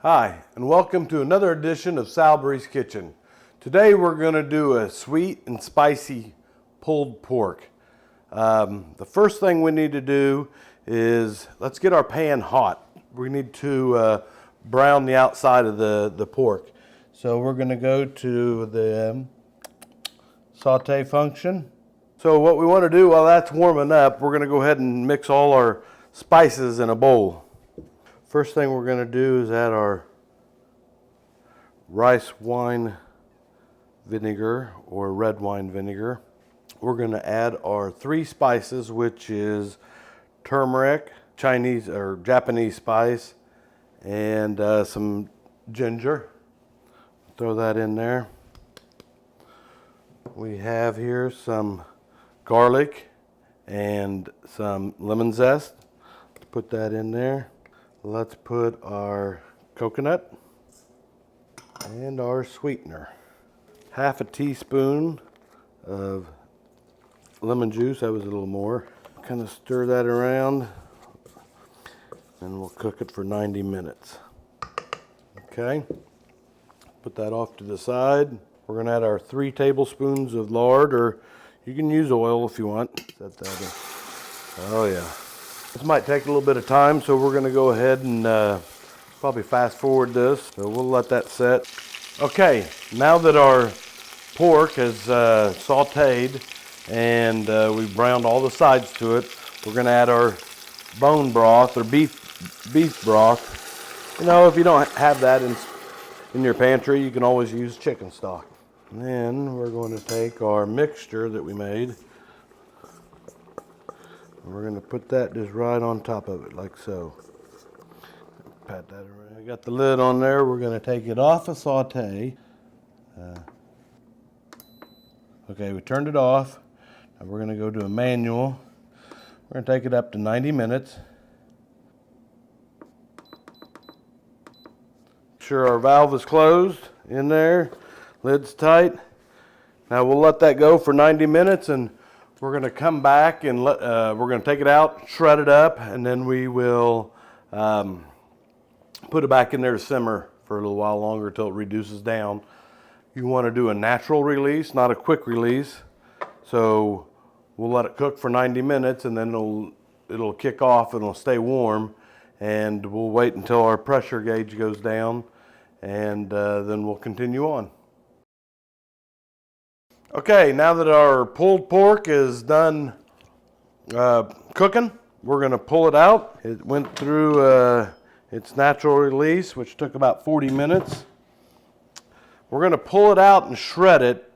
Hi, and welcome to another edition of Salbree's Kitchen. Today we're going to do a sweet and spicy pulled pork. The first thing we need to do is let's get our pan hot. We need to brown the outside of the pork. So we're going to go to the saute function. So what we want to do while that's warming up, we're going to go ahead and mix all our spices in a bowl. First thing we're going to do is add our rice wine vinegar or red wine vinegar. We're going to add our 3 spices, which is turmeric, Chinese or Japanese spice, and some ginger. Throw that in there. We have here some garlic and some lemon zest. Put that in there. Let's put our coconut and our sweetener. Half a teaspoon of lemon juice, that was a little more. Kind of stir that around and we'll cook it for 90 minutes. Okay, put that off to the side. We're gonna add our 3 tablespoons of lard, or you can use oil if you want. Set that in. Oh yeah. This might take a little bit of time, so we're going to go ahead and probably fast forward this. So we'll let that set. Okay, now that our pork is sauteed and we've browned all the sides to it, we're going to add our bone broth or beef broth. You know, if you don't have that in your pantry, you can always use chicken stock. And then we're going to take our mixture that we made. We're going to put that just right on top of it, like so. Pat that around. I got the lid on there. We're going to take it off a saute. Okay, we turned it off. Now we're going to go to a manual. We're going to take it up to 90 minutes. Make sure our valve is closed in there. Lid's tight. Now we'll let that go for 90 minutes, and we're going to come back and we're going to take it out, shred it up, and then we will put it back in there to simmer for a little while longer until it reduces down. You want to do a natural release, not a quick release. So we'll let it cook for 90 minutes, and then it'll kick off and it'll stay warm. And we'll wait until our pressure gauge goes down, and then we'll continue on. Okay, now that our pulled pork is done cooking, we're going to pull it out. It went through its natural release, which took about 40 minutes. We're going to pull it out and shred it,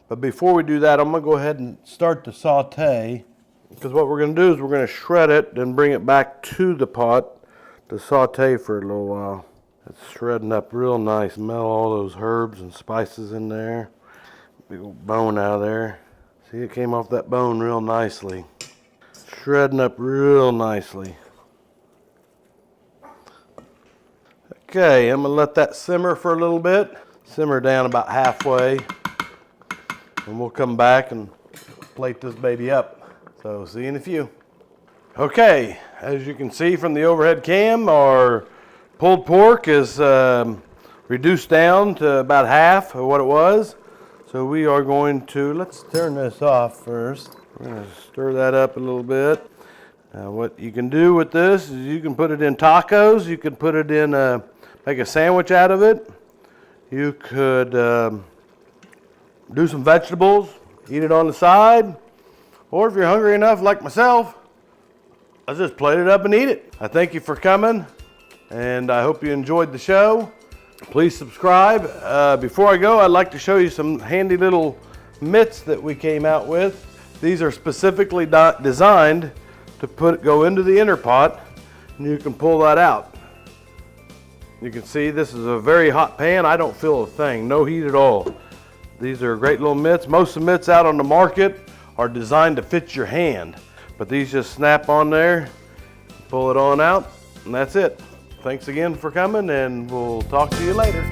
but before we do that, I'm going to go ahead and start the saute, because what we're going to do is we're going to shred it, then bring it back to the pot to saute for a little while. It's shredding up real nice. Smell all those herbs and spices in there. Big old bone out of there. See, it came off that bone real nicely. Shredding up real nicely. Okay, I'm going to let that simmer for a little bit. Simmer down about halfway. And we'll come back and plate this baby up. So, see you in a few. Okay, as you can see from the overhead cam, our pulled pork is reduced down to about half of what it was. So we are going to, let's turn this off first. We're going to stir that up a little bit. Now what you can do with this is you can put it in tacos. You could put it in, make a sandwich out of it. You could do some vegetables, eat it on the side. Or if you're hungry enough like myself, I'll just plate it up and eat it. I thank you for coming, and I hope you enjoyed the show. Please subscribe. Before I go, I'd like to show you some handy little mitts that we came out with. These are specifically designed to go into the inner pot, and you can pull that out. You can see this is a very hot pan. I don't feel a thing, no heat at all. These are great little mitts. Most of the mitts out on the market are designed to fit your hand, but these just snap on there, pull it on out, and that's it. Thanks again for coming, and we'll talk to you later.